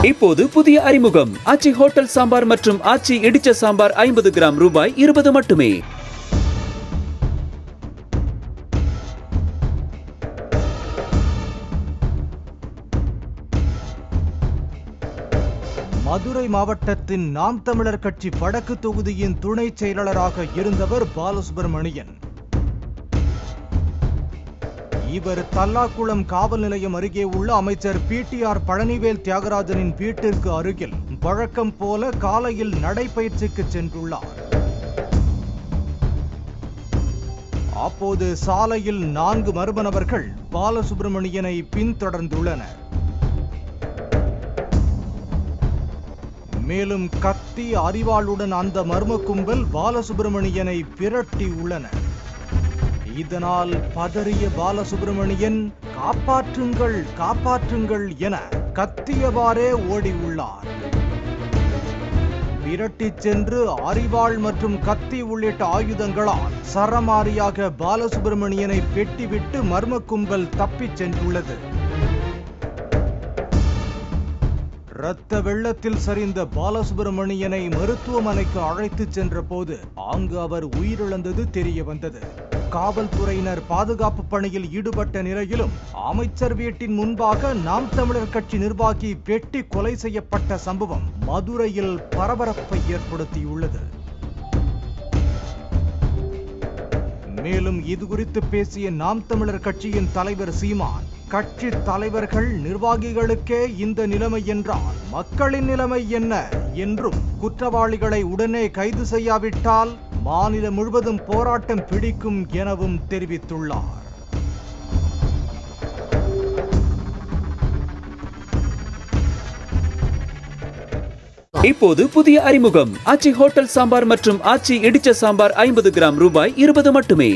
இப்போது புதிய அறிமுகம் ஆச்சி ஹோட்டல் சாம்பார் மற்றும் ஆச்சி இடிச்ச சாம்பார் 50 கிராம் ரூபாய் 20 மட்டுமே. மதுரை மாவட்டத்தின் நாம் தமிழர் கட்சி வடக்கு தொகுதியின் துணை செயலாளராக இருந்தவர் பாலசுப்ரமணியன். இவர் தல்லாக்குளம் காவல் நிலையம் அருகே உள்ள அமைச்சர் PTR பழனிவேல் தியாகராஜனின் வீட்டிற்கு அருகில் வழக்கம் போல காலையில் நடைபயிற்சிக்கு சென்றுள்ளார். அப்போது சாலையில் 4 மர்ம நபர்கள் பாலசுப்ரமணியனை பின்தொடர்ந்துள்ளனர். மேலும் கத்தி அரிவாளுடன் அந்த மர்ம கும்பல் பாலசுப்ரமணியனை விரட்டி உள்ளனர். இதனால் பதறிய பாலசுப்ரமணியன் காப்பாற்றுங்கள் காப்பாற்றுங்கள் என கத்தியவாறே ஓடி உள்ளார். விரட்டி சென்று அரிவாள் மற்றும் கத்தி உள்ளிட்ட ஆயுதங்களால் சரமாரியாக பாலசுப்ரமணியனை வெட்டிவிட்டு மர்ம கும்பல் தப்பிச் சென்றுள்ளது. இரத்த வெள்ளத்தில் சரிந்த பாலசுப்ரமணியனை மருத்துவமனைக்கு அழைத்து சென்ற போது அங்கு அவர் உயிரிழந்தது தெரிய வந்தது. காவல்துறையினர் பாதுகாப்பு பணியில் ஈடுபட்ட நிலையிலும் அமைச்சர் வீட்டின் முன்பாக நாம் தமிழர் கட்சி நிர்வாகி வெட்டி கொலை செய்யப்பட்ட சம்பவம் மதுரையில் பரபரப்பை ஏற்படுத்தியுள்ளது. மேலும் இதுகுறித்து பேசிய நாம் தமிழர் கட்சியின் தலைவர் சீமான், கட்சி தலைவர்கள் நிர்வாகிகளுக்கே இந்த நிலைமை என்றால் மக்களின் நிலைமை என்ன என்றும், குற்றவாளிகளை உடனே கைது செய்யாவிட்டால் மாநிலம் முழுவதும் போராட்டம் பிடிக்கும் எனவும் தெரிவித்துள்ளார். இப்போது புதிய அறிமுகம் ஆச்சி ஹோட்டல் சாம்பார் மற்றும் ஆச்சி இடிச்ச சாம்பார் 50 கிராம் ரூபாய் 20 மட்டுமே.